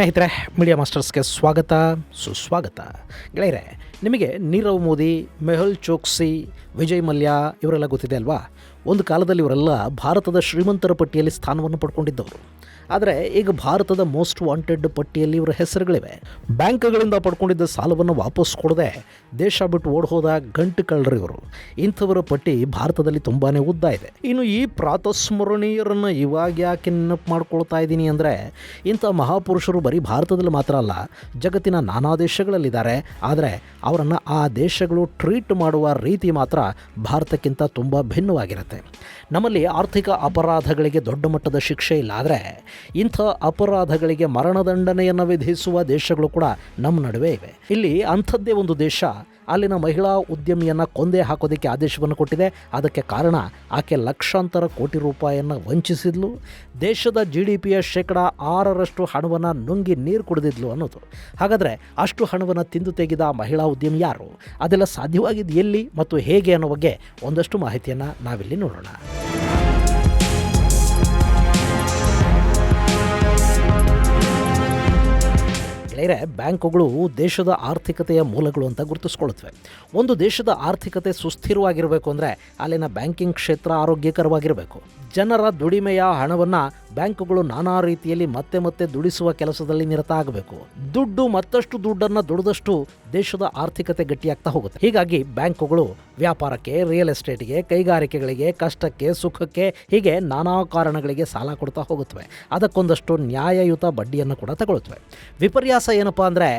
ಸ್ನೇಹಿತರೆ, ಮೀಡಿಯಾ ಮಾಸ್ಟರ್ಸ್ಗೆ ಸ್ವಾಗತ ಸುಸ್ವಾಗತ. ಗೆಳೆಯರೆ, ನಿಮಗೆ ನೀರವ್ ಮೋದಿ, ಮೆಹುಲ್ ಚೋಕ್ಸಿ, ವಿಜಯ್ ಮಲ್ಯ ಇವರೆಲ್ಲ ಗೊತ್ತಿದೆ ಅಲ್ವಾ? ಒಂದು ಕಾಲದಲ್ಲಿ ಇವರೆಲ್ಲ ಭಾರತದ ಶ್ರೀಮಂತರ ಪಟ್ಟಿಯಲ್ಲಿ ಸ್ಥಾನವನ್ನು ಪಡ್ಕೊಂಡಿದ್ದವರು. ಆದರೆ ಈಗ ಭಾರತದ ಮೋಸ್ಟ್ ವಾಂಟೆಡ್ ಪಟ್ಟಿಯಲ್ಲಿ ಇವರ ಹೆಸರುಗಳಿವೆ. ಬ್ಯಾಂಕ್ಗಳಿಂದ ಪಡ್ಕೊಂಡಿದ್ದ ಸಾಲವನ್ನು ವಾಪಸ್ ಕೊಡದೆ ದೇಶ ಬಿಟ್ಟು ಓಡ್ಹೋದ ಗಂಟು ಕಳ್ಳರು ಇವರು. ಇಂಥವರ ಪಟ್ಟಿ ಭಾರತದಲ್ಲಿ ತುಂಬಾ ಉದ್ದ ಇದೆ. ಇನ್ನು ಈ ಪ್ರಾತಸ್ಮರಣೀಯರನ್ನು ಇವಾಗ ಯಾಕೆ ನೆನಪು ಮಾಡ್ಕೊಳ್ತಾ ಇದ್ದೀನಿ ಅಂದರೆ, ಇಂಥ ಮಹಾಪುರುಷರು ಬರೀ ಭಾರತದಲ್ಲಿ ಮಾತ್ರ ಅಲ್ಲ, ಜಗತ್ತಿನ ನಾನಾ ದೇಶಗಳಲ್ಲಿದ್ದಾರೆ. ಆದರೆ ಅವರನ್ನು ಆ ದೇಶಗಳು ಟ್ರೀಟ್ ಮಾಡುವ ರೀತಿ ಮಾತ್ರ ಭಾರತಕ್ಕಿಂತ ತುಂಬ ಭಿನ್ನವಾಗಿರುತ್ತೆ. ನಮ್ಮಲ್ಲಿ ಆರ್ಥಿಕ ಅಪರಾಧಗಳಿಗೆ ದೊಡ್ಡ ಮಟ್ಟದ ಶಿಕ್ಷೆ ಇಲ್ಲ, ಆದರೆ ಇಂಥ ಅಪರಾಧಗಳಿಗೆ ಮರಣದಂಡನೆಯನ್ನು ವಿಧಿಸುವ ದೇಶಗಳು ಕೂಡ ನಮ್ಮ ನಡುವೆ ಇವೆ. ಇಲ್ಲಿ ಅಂಥದ್ದೇ ಒಂದು ದೇಶ ಅಲ್ಲಿನ ಮಹಿಳಾ ಉದ್ಯಮಿಯನ್ನು ಕೊಂದೇ ಹಾಕೋದಕ್ಕೆ ಆದೇಶವನ್ನು ಕೊಟ್ಟಿದೆ. ಅದಕ್ಕೆ ಕಾರಣ, ಆಕೆ ಲಕ್ಷಾಂತರ ಕೋಟಿ ರೂಪಾಯಿಯನ್ನು ವಂಚಿಸಿದ್ಲು, ದೇಶದ GDPಯ 6% ಹಣವನ್ನು ನುಂಗಿ ನೀರು ಕುಡಿದಿದ್ಲು ಅನ್ನೋದು. ಹಾಗಾದರೆ ಅಷ್ಟು ಹಣವನ್ನು ತಿಂದು ತೆಗೆದ ಮಹಿಳಾ ಉದ್ಯಮಿ ಯಾರು? ಅದೆಲ್ಲ ಸಾಧ್ಯವಾಗಿದ್ದು ಎಲ್ಲಿ ಮತ್ತು ಹೇಗೆ ಅನ್ನೋ ಬಗ್ಗೆ ಒಂದಷ್ಟು ಮಾಹಿತಿಯನ್ನು ನಾವಿಲ್ಲಿ ನೋಡೋಣ. ಬ್ಯಾಂಕುಗಳು ದೇಶದ ಆರ್ಥಿಕತೆಯ ಮೂಲಗಳು ಅಂತ ಗುರುತಿಸ್ಕೊಳ್ಳುತ್ತವೆ. ಒಂದು ದೇಶದ ಆರ್ಥಿಕತೆ ಸುಸ್ಥಿರವಾಗಿರಬೇಕು ಅಂದರೆ ಅಲ್ಲಿನ ಬ್ಯಾಂಕಿಂಗ್ ಕ್ಷೇತ್ರ ಆರೋಗ್ಯಕರವಾಗಿರಬೇಕು. ಜನರ ದುಡಿಮೆಯ ಹಣವನ್ನು ಬ್ಯಾಂಕುಗಳು ನಾನಾ ರೀತಿಯಲ್ಲಿ ಮತ್ತೆ ಮತ್ತೆ ದುಡಿಸುವ ಕೆಲಸದಲ್ಲಿ ನಿರತ ಆಗಬೇಕು. ಮತ್ತಷ್ಟು ದುಡ್ಡನ್ನು ದುಡಿದಷ್ಟು ದೇಶದ ಆರ್ಥಿಕತೆ ಗಟ್ಟಿಯಾಗ್ತಾ ಹೋಗುತ್ತೆ. ಹೀಗಾಗಿ ಬ್ಯಾಂಕುಗಳು ವ್ಯಾಪಾರಕ್ಕೆ, ರಿಯಲ್ ಎಸ್ಟೇಟ್ಗೆ, ಕೈಗಾರಿಕೆಗಳಿಗೆ, ಕಷ್ಟಕ್ಕೆ, ಸುಖಕ್ಕೆ, ಹೀಗೆ ನಾನಾ ಕಾರಣಗಳಿಗೆ ಸಾಲ ಕೊಡ್ತಾ ಹೋಗುತ್ತವೆ. ಅದಕ್ಕೊಂದಷ್ಟು ನ್ಯಾಯಯುತ ಬಡ್ಡಿಯನ್ನು ಕೂಡ ತಗೊಳ್ಳುತ್ತವೆ. ವಿಪರ್ಯಾಸ ಏನಪ್ಪ ಅಂದರೆ,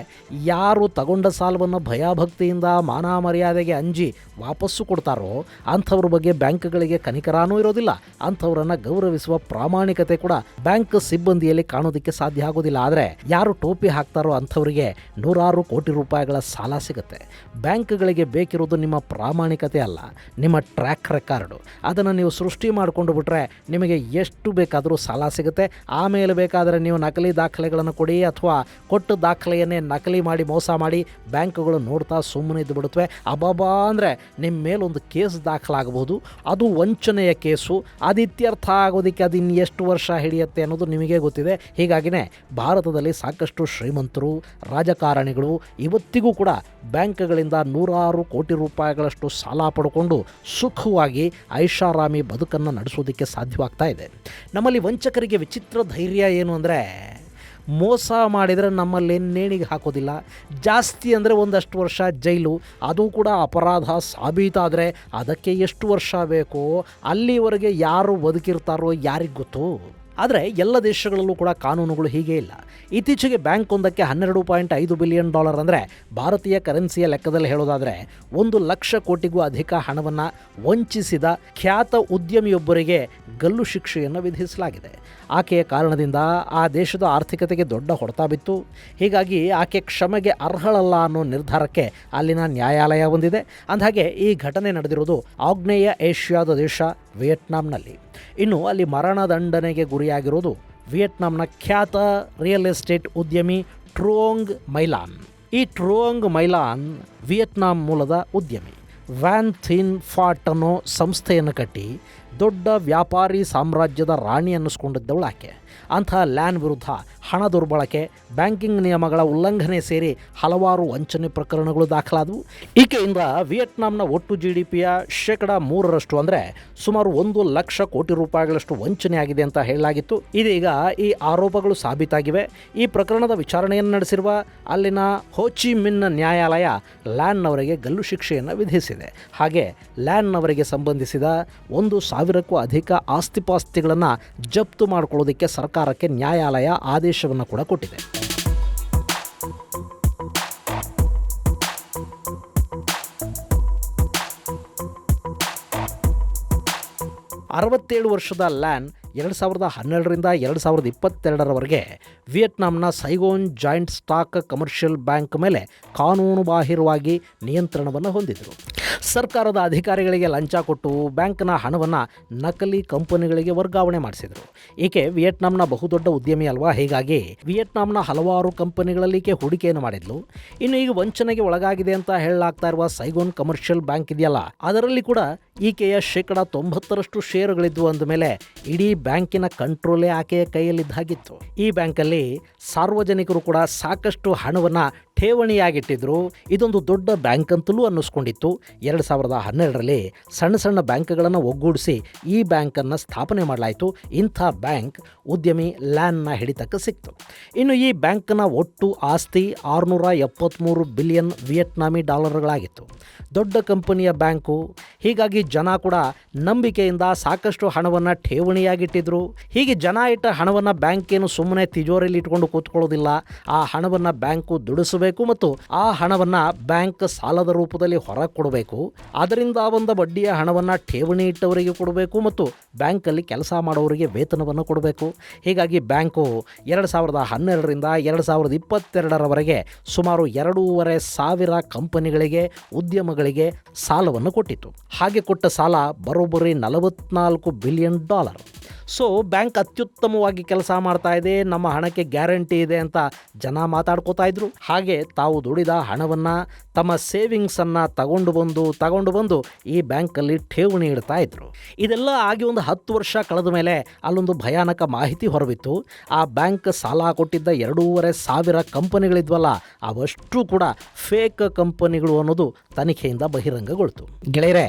ಯಾರು ತಗೊಂಡ ಸಾಲವನ್ನು ಭಯಭಕ್ತಿಯಿಂದ, ಮಾನ ಮರ್ಯಾದೆಗೆ ಅಂಜಿ ವಾಪಸ್ಸು ಕೊಡ್ತಾರೋ ಅಂಥವ್ರ ಬಗ್ಗೆ ಬ್ಯಾಂಕ್ಗಳಿಗೆ ಕನಿಕರಾನೂ ಇರೋದಿಲ್ಲ. ಅಂಥವ್ರನ್ನು ಗೌರವಿಸುವ ಪ್ರಾಮಾಣಿಕತೆ ಕೂಡ ಬ್ಯಾಂಕ್ ಸಿಬ್ಬಂದಿಯಲ್ಲಿ ಕಾಣೋದಕ್ಕೆ ಸಾಧ್ಯ ಆಗೋದಿಲ್ಲ. ಆದರೆ ಯಾರು ಟೋಪಿ ಹಾಕ್ತಾರೋ ಅಂಥವರಿಗೆ ನೂರಾರು ಕೋಟಿ ರೂಪಾಯಿಗಳ ಸಾಲ ಸಿಗುತ್ತೆ. ಬ್ಯಾಂಕ್ಗಳಿಗೆ ಬೇಕಿರೋದು ನಿಮ್ಮ ಪ್ರಾಮಾಣಿಕತೆ ಅಲ್ಲ, ನಿಮ್ಮ ಟ್ರ್ಯಾಕ್ ರೆಕಾರ್ಡು. ಅದನ್ನು ನೀವು ಸೃಷ್ಟಿ ಮಾಡಿಕೊಂಡು ಬಿಟ್ರೆ ನಿಮಗೆ ಎಷ್ಟು ಬೇಕಾದರೂ ಸಾಲ ಸಿಗುತ್ತೆ. ಆಮೇಲೆ ಬೇಕಾದರೆ ನೀವು ನಕಲಿ ದಾಖಲೆಗಳನ್ನು ಕೊಡಿ, ಅಥವಾ ಕೊಟ್ಟ ದಾಖಲೆಯನ್ನೇ ನಕಲಿ ಮಾಡಿ ಮೋಸ ಮಾಡಿ ಬ್ಯಾಂಕ್ಗಳು ನೋಡ್ತಾ ಸುಮ್ಮನೆ ಇದ್ದು ಬಿಡುತ್ತವೆ. ಅಬಾಬಾ ಅಂದರೆ ನಿಮ್ಮ ಮೇಲೊಂದು ಕೇಸ್ ದಾಖಲಾಗಬಹುದು. ಅದು ವಂಚನೆಯ ಕೇಸು. ಅದು ಇತ್ಯರ್ಥ ಆಗೋದಕ್ಕೆ ಅದು ಇನ್ನು ಎಷ್ಟು ವರ್ಷ ಹಿಡಿಯುತ್ತೆ ಅನ್ನೋದು ನಿಮಗೆ ಗೊತ್ತಿದೆ. ಹೀಗಾಗಿನೇ ಭಾರತದಲ್ಲಿ ಸಾಕಷ್ಟು ಶ್ರೀಮಂತರು, ರಾಜಕಾರಣಿಗಳು ಇವತ್ತಿಗೂ ಕೂಡ ಬ್ಯಾಂಕ್ಗಳಿಂದ ನೂರಾರು ಕೋಟಿ ರೂಪಾಯಿಗಳಷ್ಟು ಸಾಲ ಪಡ್ಕೊಂಡು ಸುಖವಾಗಿ ಐಷಾರಾಮಿ ಬದುಕನ್ನು ನಡೆಸೋದಕ್ಕೆ ಸಾಧ್ಯವಾಗ್ತಾ ಇದೆ. ನಮ್ಮಲ್ಲಿ ವಂಚಕರಿಗೆ ವಿಚಿತ್ರ ಧೈರ್ಯ ಏನು ಅಂದರೆ, ಮೋಸ ಮಾಡಿದರೆ ನಮ್ಮಲ್ಲಿ ನೇಣಿಗೆ ಹಾಕೋದಿಲ್ಲ. ಜಾಸ್ತಿ ಅಂದರೆ ಒಂದಷ್ಟು ವರ್ಷ ಜೈಲು, ಅದು ಕೂಡ ಅಪರಾಧ ಸಾಬೀತಾದರೆ ಅದಕ್ಕೆ ಎಷ್ಟು ವರ್ಷ ಬೇಕೋ ಅಲ್ಲಿವರೆಗೆ ಯಾರು ಬದುಕಿರ್ತಾರೋ ಯಾರಿಗೆ ಗೊತ್ತು. ಆದರೆ ಎಲ್ಲ ದೇಶಗಳಲ್ಲೂ ಕೂಡ ಕಾನೂನುಗಳು ಹೀಗೆ ಇಲ್ಲ. ಇತ್ತೀಚೆಗೆ ಬ್ಯಾಂಕ್ ಒಂದಕ್ಕೆ $12.5 ಬಿಲಿಯನ್ ಅಂದರೆ ಭಾರತೀಯ ಕರೆನ್ಸಿಯ ಲೆಕ್ಕದಲ್ಲಿ ಹೇಳೋದಾದರೆ 1,00,000 ಕೋಟಿಗೂ ಅಧಿಕ ಹಣವನ್ನು ವಂಚಿಸಿದ ಖ್ಯಾತ ಉದ್ಯಮಿಯೊಬ್ಬರಿಗೆ ಗಲ್ಲು ಶಿಕ್ಷೆಯನ್ನು ವಿಧಿಸಲಾಗಿದೆ. ಆಕೆಯ ಕಾರಣದಿಂದ ಆ ದೇಶದ ಆರ್ಥಿಕತೆಗೆ ದೊಡ್ಡ ಹೊಡೆತ ಬಿತ್ತು. ಹೀಗಾಗಿ ಆಕೆ ಕ್ಷಮೆಗೆ ಅರ್ಹಳಲ್ಲ ಅನ್ನೋ ನಿರ್ಧಾರಕ್ಕೆ ಅಲ್ಲಿನ ನ್ಯಾಯಾಲಯ ಹೊಂದಿದೆ. ಅಂದಹಾಗೆ ಈ ಘಟನೆ ನಡೆದಿರೋದು ಆಗ್ನೇಯ ಏಷ್ಯಾದ ದೇಶ ವಿಯೆಟ್ನಾಂನಲ್ಲಿ. ಇನ್ನು ಅಲ್ಲಿ ಮರಣದಂಡನೆಗೆ ಗುರಿಯಾಗಿರೋದು ವಿಯೆಟ್ನಾಂನ ಖ್ಯಾತ ರಿಯಲ್ ಎಸ್ಟೇಟ್ ಉದ್ಯಮಿ ಟ್ರುಒಂಗ್ ಮೈಲಾನ್. ಈ ಟ್ರುಒಂಗ್ ಮೈಲಾನ್ ವಿಯೆಟ್ನಾಂ ಮೂಲದ ಉದ್ಯಮಿ. ವ್ಯಾನ್ ಥಿನ್ ಫಾಟ್ ಅನ್ನೋ ಸಂಸ್ಥೆಯನ್ನು ಕಟ್ಟಿ ದೊಡ್ಡ ವ್ಯಾಪಾರಿ ಸಾಮ್ರಾಜ್ಯದ ರಾಣಿ ಅನ್ನಿಸ್ಕೊಂಡಿದ್ದವಳು ಆಕೆ. ಅಂಥ ಲ್ಯಾನ್ ವಿರುದ್ಧ ಹಣ ದುರ್ಬಳಕೆ, ಬ್ಯಾಂಕಿಂಗ್ ನಿಯಮಗಳ ಉಲ್ಲಂಘನೆ ಸೇರಿ ಹಲವಾರು ವಂಚನೆ ಪ್ರಕರಣಗಳು ದಾಖಲಾದವು. ಈಕೆಯಿಂದ ವಿಯೆಟ್ನಾಂನ ಒಟ್ಟು GDPಯ 3% ಅಂದರೆ ಸುಮಾರು 1,00,000 ಕೋಟಿ ರೂಪಾಯಿಗಳಷ್ಟು ವಂಚನೆ ಆಗಿದೆ ಅಂತ ಹೇಳಲಾಗಿತ್ತು. ಇದೀಗ ಈ ಆರೋಪಗಳು ಸಾಬೀತಾಗಿವೆ. ಈ ಪ್ರಕರಣದ ವಿಚಾರಣೆಯನ್ನು ನಡೆಸಿರುವ ಅಲ್ಲಿನ ಹೋಚಿ ಮಿನ್ ನ್ಯಾಯಾಲಯ ಲ್ಯಾನ್ ಅವರಿಗೆ ಗಲ್ಲು ಶಿಕ್ಷೆಯನ್ನು ವಿಧಿಸಿದೆ. ಹಾಗೆ ಲ್ಯಾನ್ ಅವರಿಗೆ ಸಂಬಂಧಿಸಿದ 1,000ಕ್ಕೂ ಅಧಿಕ ಆಸ್ತಿಪಾಸ್ತಿಗಳನ್ನು ಜಪ್ತು ಮಾಡಿಕೊಳ್ಳೋದಕ್ಕೆ ಸರ್ಕಾರಕ್ಕೆ ನ್ಯಾಯಾಲಯ ಆದೇಶವನ್ನು ಕೂಡ ಕೊಟ್ಟಿದೆ. ಅರವತ್ತೇಳು ವರ್ಷದ ಲ್ಯಾನ್ 2012ರಿಂದ 2022ರವರೆಗೆ ವಿಯೆಟ್ನಾಂನ Saigon joint stock commercial bank ಮೇಲೆ ಕಾನೂನುಬಾಹಿರವಾಗಿ ನಿಯಂತ್ರಣವನ್ನು ಹೊಂದಿದರು. ಸರ್ಕಾರದ ಅಧಿಕಾರಿಗಳಿಗೆ ಲಂಚ ಕೊಟ್ಟು ಬ್ಯಾಂಕ್ನ ಹಣವನ್ನು ನಕಲಿ ಕಂಪನಿಗಳಿಗೆ ವರ್ಗಾವಣೆ ಮಾಡಿಸಿದರು. ಈಕೆ ವಿಯೆಟ್ನಾಂನ ಬಹುದೊಡ್ಡ ಉದ್ಯಮಿ ಅಲ್ವಾ, ಹೀಗಾಗಿ ವಿಯೆಟ್ನಾಂನ ಹಲವಾರು ಕಂಪನಿಗಳಲ್ಲಿ ಈಕೆ ಹೂಡಿಕೆಯನ್ನು ಮಾಡಿದ್ಲು. ಇನ್ನು ಈಗ ವಂಚನೆಗೆ ಒಳಗಾಗಿದೆ ಅಂತ ಹೇಳಲಾಗ್ತಾ ಇರುವ ಸೈಗೋನ್ ಕಮರ್ಷಿಯಲ್ ಬ್ಯಾಂಕ್ ಇದೆಯಲ್ಲ, ಅದರಲ್ಲಿ ಕೂಡ ಈಕೆಯ 90% ಶೇರುಗಳಿದ್ವು. ಅಂದಮೇಲೆ ಇಡೀ ಬ್ಯಾಂಕಿನ ಕಂಟ್ರೋಲೇ ಆಕೆಯ ಕೈಯಲ್ಲಿದ್ದ ಹಾಗಿತ್ತು. ಈ ಬ್ಯಾಂಕಲ್ಲಿ ಸಾರ್ವಜನಿಕರು ಕೂಡ ಸಾಕಷ್ಟು ಹಣವನ್ನು ಠೇವಣಿಯಾಗಿಟ್ಟಿದ್ರು. ಇದೊಂದು ದೊಡ್ಡ ಬ್ಯಾಂಕ್ ಅಂತಲೂ ಅನ್ನಿಸ್ಕೊಂಡಿತ್ತು. 2012ರಲ್ಲಿ ಸಣ್ಣ ಸಣ್ಣ ಬ್ಯಾಂಕ್ಗಳನ್ನು ಒಗ್ಗೂಡಿಸಿ ಈ ಬ್ಯಾಂಕನ್ನು ಸ್ಥಾಪನೆ ಮಾಡಲಾಯಿತು. ಇಂಥ ಬ್ಯಾಂಕ್ ಉದ್ಯಮಿ ಲ್ಯಾನ್ನ ಹಿಡಿತಕ್ಕೆ ಸಿಕ್ತು. ಇನ್ನು ಈ ಬ್ಯಾಂಕ್ನ ಒಟ್ಟು ಆಸ್ತಿ 673 ಬಿಲಿಯನ್ ವಿಯೆಟ್ನಾಮಿ ಡಾಲರ್ಗಳಾಗಿತ್ತು. ದೊಡ್ಡ ಕಂಪನಿಯ ಬ್ಯಾಂಕು, ಹೀಗಾಗಿ ಜನ ಕೂಡ ನಂಬಿಕೆಯಿಂದ ಸಾಕಷ್ಟು ಹಣವನ್ನು ಠೇವಣಿಯಾಗಿಟ್ಟಿದ್ರು. ಹೀಗೆ ಜನ ಇಟ್ಟ ಹಣವನ್ನು ಬ್ಯಾಂಕೇನು ಸುಮ್ಮನೆ ತಿಜೋರಿಯಲ್ಲಿ ಇಟ್ಕೊಂಡು ಕೂತ್ಕೊಳ್ಳೋದಿಲ್ಲ. ಆ ಹಣವನ್ನು ಬ್ಯಾಂಕು ದುಡಿಸಬೇಕು ಮತ್ತು ಆ ಹಣವನ್ನು ಬ್ಯಾಂಕ್ ಸಾಲದ ರೂಪದಲ್ಲಿ ಹೊರಗೆ ಕೊಡಬೇಕು. ಅದರಿಂದ ಬಂದ ಬಡ್ಡಿಯ ಹಣವನ್ನು ಠೇವಣಿ ಇಟ್ಟವರಿಗೆ ಕೊಡಬೇಕು ಮತ್ತು ಬ್ಯಾಂಕಲ್ಲಿ ಕೆಲಸ ಮಾಡೋರಿಗೆ ವೇತನವನ್ನು ಕೊಡಬೇಕು. ಹೀಗಾಗಿ ಬ್ಯಾಂಕು 2012ರಿಂದ 2022ರವರೆಗೆ ಸುಮಾರು 2,500 ಕಂಪನಿಗಳಿಗೆ, ಉದ್ಯಮಗಳಿಗೆ ಸಾಲವನ್ನು ಕೊಟ್ಟಿತ್ತು. ಹಾಗೆ ಕೊಟ್ಟ ಸಾಲ ಬರೋಬ್ಬರಿ $44 ಬಿಲಿಯನ್. ಸೊ ಬ್ಯಾಂಕ್ ಅತ್ಯುತ್ತಮವಾಗಿ ಕೆಲಸ ಮಾಡ್ತಾ ಇದೆ, ನಮ್ಮ ಹಣಕ್ಕೆ ಗ್ಯಾರಂಟಿ ಇದೆ ಅಂತ ಜನ ಮಾತಾಡ್ಕೋತಾ ಇದ್ರು. ಹಾಗೆ ತಾವು ದುಡಿದ ಹಣವನ್ನು, ತಮ್ಮ ಸೇವಿಂಗ್ಸನ್ನು ತಗೊಂಡು ಬಂದು ಈ ಬ್ಯಾಂಕಲ್ಲಿ ಠೇವಣಿ ಇಡ್ತಾ ಇದ್ರು. ಇದೆಲ್ಲ ಆಗಿ ಒಂದು 10 ವರ್ಷ ಕಳೆದ ಮೇಲೆ ಅಲ್ಲೊಂದು ಭಯಾನಕ ಮಾಹಿತಿ ಹೊರಬಿತ್ತು. ಆ ಬ್ಯಾಂಕ್ ಸಾಲ ಕೊಟ್ಟಿದ್ದ 2,500 ಕಂಪನಿಗಳಿದ್ವಲ್ಲ, ಅವಷ್ಟು ಕೂಡ ಫೇಕ್ ಕಂಪನಿಗಳು ಅನ್ನೋದು ತನಿಖೆಯಿಂದ ಬಹಿರಂಗಗೊಳ್ತು. ಗೆಳೆಯರೆ,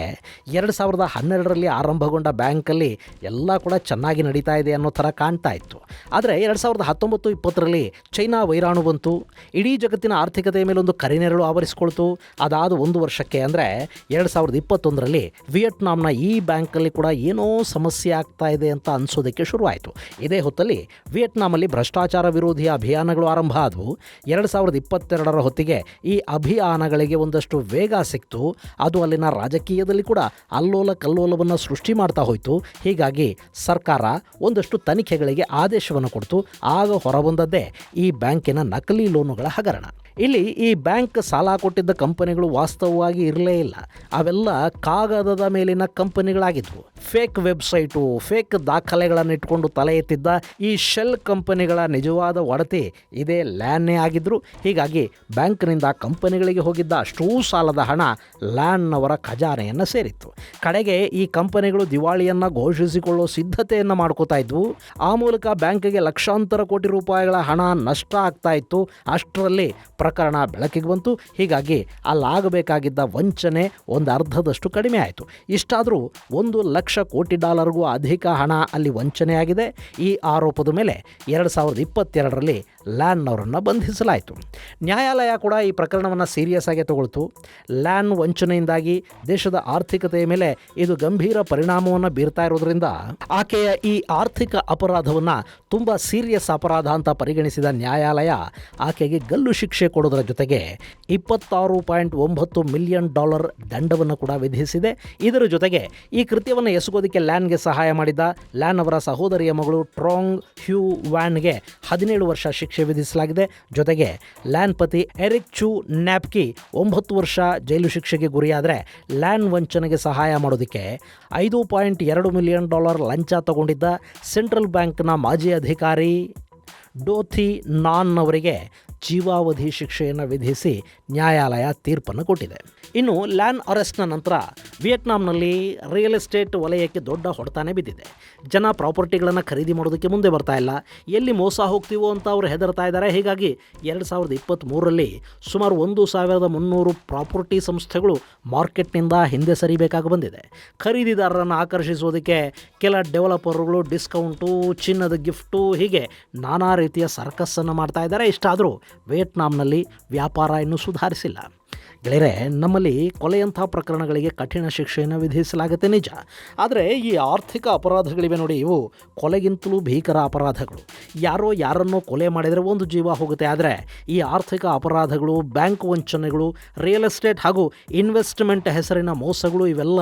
2012ರಲ್ಲಿ ಆರಂಭಗೊಂಡ ಬ್ಯಾಂಕಲ್ಲಿ ಎಲ್ಲ ಕೂಡ ಚೆನ್ನಾಗಿ ನಡೀತಾ ಇದೆ ಅನ್ನೋ ಥರ ಕಾಣ್ತಾ ಇತ್ತು. ಆದರೆ 2019-20ರಲ್ಲಿ ಚೈನಾ ವೈರಾಣು ಬಂತು. ಇಡೀ ಜಗತ್ತಿನ ಆರ್ಥಿಕತೆಯ ಮೇಲೊಂದು ಕರಿನೆರಳು ಆವರಿಸಿಕೊಳ್ತು. ಅದಾದ 1 ವರ್ಷಕ್ಕೆ ಅಂದರೆ 2021ರಲ್ಲಿ ವಿಯೆಟ್ನಾಂನ ಈ ಬ್ಯಾಂಕಲ್ಲಿ ಕೂಡ ಏನೋ ಸಮಸ್ಯೆ ಆಗ್ತಾ ಇದೆ ಅಂತ ಅನಿಸೋದಕ್ಕೆ ಶುರುವಾಯಿತು. ಇದೇ ಹೊತ್ತಲ್ಲಿ ವಿಯೆಟ್ನಾಮಲ್ಲಿ ಭ್ರಷ್ಟಾಚಾರ ವಿರೋಧಿ ಅಭಿಯಾನಗಳು ಆರಂಭ ಆದವು. 2022ರ ಹೊತ್ತಿಗೆ ಈ ಅಭಿಯಾನಗಳಿಗೆ ಒಂದಷ್ಟು ವೇಗ ಸಿಕ್ತು. ಅದು ಅಲ್ಲಿನ ರಾಜಕೀಯದಲ್ಲಿ ಕೂಡ ಅಲ್ಲೋಲ ಕಲ್ಲೋಲವನ್ನು ಸೃಷ್ಟಿ ಮಾಡ್ತಾ ಹೋಯಿತು. ಹೀಗಾಗಿ ಸರ್ಕಾರ ಒಂದಷ್ಟು ತನಿಖೆಗಳಿಗೆ ಆದೇಶವನ್ನು ಕೊಡ್ತು. ಆಗ ಹೊರಬಂದದ್ದೇ ಈ ಬ್ಯಾಂಕಿನ ನಕಲಿ ಲೋನುಗಳ ಹಗರಣ. ಇಲ್ಲಿ ಈ ಬ್ಯಾಂಕ್ ಸಾಲ ಕೊಟ್ಟಿದ್ದ ಕಂಪನಿಗಳು ವಾಸ್ತವವಾಗಿ ಇರಲೇ ಇಲ್ಲ. ಅವೆಲ್ಲ ಕಾಗದದ ಮೇಲಿನ ಕಂಪನಿಗಳಾಗಿದ್ವು. ಫೇಕ್ ವೆಬ್ಸೈಟು, ಫೇಕ್ ದಾಖಲೆಗಳನ್ನು ಇಟ್ಕೊಂಡು ತಲೆ ಎತ್ತಿದ್ದ ಈ ಶೆಲ್ ಕಂಪನಿಗಳ ನಿಜವಾದ ಒಡತಿ ಇದೇ ಲ್ಯಾನ್ನೇ ಆಗಿದ್ರು. ಹೀಗಾಗಿ ಬ್ಯಾಂಕ್ನಿಂದ ಕಂಪನಿಗಳಿಗೆ ಹೋಗಿದ್ದ ಅಷ್ಟೂ ಸಾಲದ ಹಣ ಲ್ಯಾನ್ನವರ ಖಜಾನೆಯನ್ನು ಸೇರಿತ್ತು. ಕಡೆಗೆ ಈ ಕಂಪನಿಗಳು ದಿವಾಳಿಯನ್ನು ಘೋಷಿಸಿಕೊಳ್ಳೋ ಸಿದ್ಧತೆಯನ್ನು ಮಾಡ್ಕೋತಾ ಇದ್ವು. ಆ ಮೂಲಕ ಬ್ಯಾಂಕಿಗೆ ಲಕ್ಷಾಂತರ ಕೋಟಿ ರೂಪಾಯಿಗಳ ಹಣ ನಷ್ಟ ಆಗ್ತಾ ಇತ್ತು. ಅಷ್ಟರಲ್ಲಿ ಪ್ರಕರಣ ಬೆಳಕಿಗೆ ಬಂತು. ಹೀಗಾಗಿ ಅಲ್ಲಾಗಬೇಕಾಗಿದ್ದ ವಂಚನೆ ಒಂದು ಅರ್ಧದಷ್ಟು ಕಡಿಮೆ ಆಯಿತು. ಇಷ್ಟಾದರೂ $1,00,000 ಕೋಟಿ ಅಧಿಕ ಹಣ ಅಲ್ಲಿ ವಂಚನೆಯಾಗಿದೆ. ಈ ಆರೋಪದ ಮೇಲೆ 2022ರಲ್ಲಿ ಲ್ಯಾನ್ ಅವರನ್ನು ಬಂಧಿಸಲಾಯಿತು. ನ್ಯಾಯಾಲಯ ಕೂಡ ಈ ಪ್ರಕರಣವನ್ನು ಸೀರಿಯಸ್ ಆಗಿ ತಗೊಳ್ತು. ಲ್ಯಾನ್ ವಂಚನೆಯಿಂದಾಗಿ ದೇಶದ ಆರ್ಥಿಕತೆಯ ಮೇಲೆ ಇದು ಗಂಭೀರ ಪರಿಣಾಮವನ್ನು ಬೀರ್ತಾ ಇರೋದ್ರಿಂದ ಆಕೆಯ ಈ ಆರ್ಥಿಕ ಅಪರಾಧವನ್ನು ತುಂಬ ಸೀರಿಯಸ್ ಅಪರಾಧ ಅಂತ ಪರಿಗಣಿಸಿದ ನ್ಯಾಯಾಲಯ ಆಕೆಗೆ ಗಲ್ಲು ಶಿಕ್ಷೆ ಕೊಡೋದರ ಜೊತೆಗೆ $26.9 ಮಿಲಿಯನ್ ದಂಡವನ್ನು ಕೂಡ ವಿಧಿಸಿದೆ. ಇದರ ಜೊತೆಗೆ ಈ ಕೃತ್ಯವನ್ನು ಎಸಗೋದಕ್ಕೆ ಲ್ಯಾನ್ಗೆ ಸಹಾಯ ಮಾಡಿದ ಲ್ಯಾನ್ ಅವರ ಸಹೋದರಿಯ ಮಗಳು ಟ್ರಾಂಗ್ ಹ್ಯೂ ವ್ಯಾನ್ಗೆ 17 ವರ್ಷ ಶಿಕ್ಷೆ ವಿಧಿಸಲಾಗಿದೆ. ಜೊತೆಗೆ ಲ್ಯಾನ್ ಪತಿ ಎರಿಕ್ ಚು ನ್ಯಾಪ್ಕಿ 9 ವರ್ಷ ಜೈಲು ಶಿಕ್ಷೆಗೆ ಗುರಿಯಾದರೆ ಲ್ಯಾನ್ ವಂಚನೆಗೆ ಸಹಾಯ ಮಾಡೋದಕ್ಕೆ $5.2 ಮಿಲಿಯನ್ ಲಂಚ ತಗೊಂಡಿದ್ದ ಸೆಂಟ್ರಲ್ ಬ್ಯಾಂಕ್ನ ಮಾಜಿ ಅಧಿಕಾರಿ ಡೋಥಿ ನಾನ್ ಅವರಿಗೆ ಜೀವಾವಧಿ ಶಿಕ್ಷೆಯನ್ನು ವಿಧಿಸಿ ನ್ಯಾಯಾಲಯ ತೀರ್ಪನ್ನು ಕೊಟ್ಟಿದೆ. ಇನ್ನು ಲ್ಯಾನ್ ಅರೆಸ್ಟ್ನ ನಂತರ ವಿಯೆಟ್ನಾಂನಲ್ಲಿ ರಿಯಲ್ ಎಸ್ಟೇಟ್ ವಲಯಕ್ಕೆ ದೊಡ್ಡ ಹೊಡೆತಾನೆ ಬಿದ್ದಿದೆ. ಜನ ಪ್ರಾಪರ್ಟಿಗಳನ್ನು ಖರೀದಿ ಮಾಡೋದಕ್ಕೆ ಮುಂದೆ ಬರ್ತಾ ಇಲ್ಲ. ಎಲ್ಲಿ ಮೋಸ ಹೋಗ್ತೀವೋ ಅಂತ ಅವರು ಹೆದರ್ತಾ ಇದ್ದಾರೆ. ಹೀಗಾಗಿ 2023ರಲ್ಲಿ ಸುಮಾರು 1,300 ಪ್ರಾಪರ್ಟಿ ಸಂಸ್ಥೆಗಳು ಮಾರ್ಕೆಟ್ನಿಂದ ಹಿಂದೆ ಸರಿಬೇಕಾಗಿ ಬಂದಿದೆ. ಖರೀದಿದಾರರನ್ನು ಆಕರ್ಷಿಸೋದಕ್ಕೆ ಕೆಲ ಡೆವಲಪರ್ಗಳು ಡಿಸ್ಕೌಂಟು, ಚಿನ್ನದ ಗಿಫ್ಟು, ಹೀಗೆ ನಾನಾ ರೀತಿಯ ಸರ್ಕಸ್ಸನ್ನು ಮಾಡ್ತಾ ಇದ್ದಾರೆ. ಇಷ್ಟಾದರೂ ವಿಯೆಟ್ನಾಂನಲ್ಲಿ ವ್ಯಾಪಾರ ಇನ್ನೂ ಸುಧಾರಿಸಿಲ್ಲ. ಗೆಳೆಯರೆ, ನಮ್ಮಲ್ಲಿ ಕೊಲೆಯಂಥ ಪ್ರಕರಣಗಳಿಗೆ ಕಠಿಣ ಶಿಕ್ಷೆಯನ್ನು ವಿಧಿಸಲಾಗುತ್ತೆ ನಿಜ. ಆದರೆ ಈ ಆರ್ಥಿಕ ಅಪರಾಧಗಳಿವೆ ನೋಡಿ, ಇವು ಕೊಲೆಗಿಂತಲೂ ಭೀಕರ ಅಪರಾಧಗಳು. ಯಾರೋ ಯಾರನ್ನೋ ಕೊಲೆ ಮಾಡಿದರೆ ಒಂದು ಜೀವ ಹೋಗುತ್ತೆ. ಆದರೆ ಈ ಆರ್ಥಿಕ ಅಪರಾಧಗಳು, ಬ್ಯಾಂಕ್ ವಂಚನೆಗಳು, ರಿಯಲ್ ಎಸ್ಟೇಟ್ ಹಾಗೂ ಇನ್ವೆಸ್ಟ್ಮೆಂಟ್ ಹೆಸರಿನ ಮೋಸಗಳು ಇವೆಲ್ಲ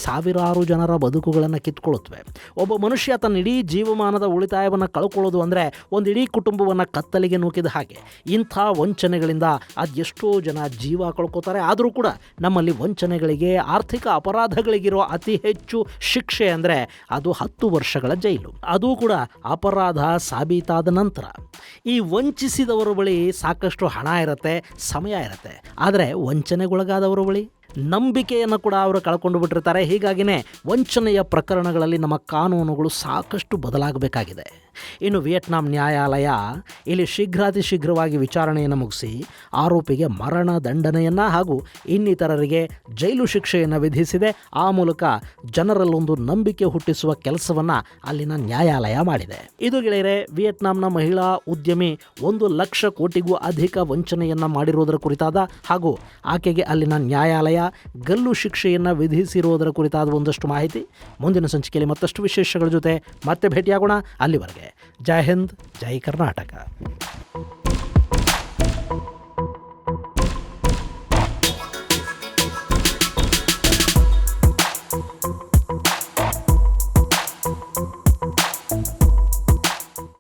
ಸಾವಿರಾರು ಜನರ ಬದುಕುಗಳನ್ನು ಕಿತ್ಕೊಳ್ಳುತ್ತವೆ. ಒಬ್ಬ ಮನುಷ್ಯ ತನ್ನ ಇಡೀ ಜೀವಮಾನದ ಉಳಿತಾಯವನ್ನು ಕಳ್ಕೊಳ್ಳೋದು ಅಂದರೆ ಒಂದು ಇಡೀ ಕುಟುಂಬವನ್ನು ಕತ್ತಲಿಗೆ ನೂಕಿದ ಹಾಗೆ. ಇಂಥ ವಂಚನೆಗಳಿಂದ ಅದೆಷ್ಟೋ ಜನ ಜೀವ ಕಳ್ಕೋತಾರೆ. ಆದರೂ ಕೂಡ ನಮ್ಮಲ್ಲಿ ವಂಚನೆಗಳಿಗೆ, ಆರ್ಥಿಕ ಅಪರಾಧಗಳಿಗಿರೋ ಅತಿ ಹೆಚ್ಚು ಶಿಕ್ಷೆ ಅಂದರೆ ಅದು 10 ವರ್ಷಗಳ ಜೈಲು. ಅದು ಕೂಡ ಅಪರಾಧ ಸಾಬೀತಾದ ನಂತರ. ಈ ವಂಚಿಸಿದವರ ಬಳಿ ಸಾಕಷ್ಟು ಹಣ ಇರುತ್ತೆ, ಸಮಯ ಇರುತ್ತೆ. ಆದರೆ ವಂಚನೆಗೊಳಗಾದವರ ಬಳಿ ನಂಬಿಕೆಯನ್ನು ಕೂಡ ಅವರು ಕಳ್ಕೊಂಡು ಬಿಟ್ಟಿರ್ತಾರೆ. ಹೀಗಾಗಿಯೇ ವಂಚನೆಯ ಪ್ರಕರಣಗಳಲ್ಲಿ ನಮ್ಮ ಕಾನೂನುಗಳು ಸಾಕಷ್ಟು ಬದಲಾಗಬೇಕಾಗಿದೆ. ಇನ್ನು ವಿಯೆಟ್ನಾಂ ನ್ಯಾಯಾಲಯ ಇಲ್ಲಿ ಶೀಘ್ರಾತಿ ಶೀಘ್ರವಾಗಿ ವಿಚಾರಣೆಯನ್ನು ಮುಗಿಸಿ ಆರೋಪಿಗೆ ಮರಣ ದಂಡನೆಯನ್ನು ಹಾಗೂ ಇನ್ನಿತರರಿಗೆ ಜೈಲು ಶಿಕ್ಷೆಯನ್ನು ವಿಧಿಸಿದೆ. ಆ ಮೂಲಕ ಜನರಲ್ಲೊಂದು ನಂಬಿಕೆ ಹುಟ್ಟಿಸುವ ಕೆಲಸವನ್ನು ಅಲ್ಲಿನ ನ್ಯಾಯಾಲಯ ಮಾಡಿದೆ. ಇದು ಗೆಳೆಯರೆ, ವಿಯೆಟ್ನಾಂನ ಮಹಿಳಾ ಉದ್ಯಮಿ 1,00,000 ಕೋಟಿಗೂ ಅಧಿಕ ವಂಚನೆಯನ್ನು ಮಾಡಿರುವುದರ ಕುರಿತಾದ ಹಾಗೂ ಆಕೆಗೆ ಅಲ್ಲಿನ ನ್ಯಾಯಾಲಯ ಗಲ್ಲು ಶಿಕ್ಷೆಯನ್ನು ವಿಧಿಸಿರುವುದರ ಕುರಿತಾದ ಒಂದಷ್ಟು ಮಾಹಿತಿ. ಮುಂದಿನ ಸಂಚಿಕೆಯಲ್ಲಿ ಮತ್ತಷ್ಟು ವಿಶೇಷಗಳ ಜೊತೆ ಮತ್ತೆ ಭೇಟಿಯಾಗೋಣ. ಅಲ್ಲಿವರೆಗೆ ಜೈ ಹಿಂದ್, ಜೈ ಕರ್ನಾಟಕ.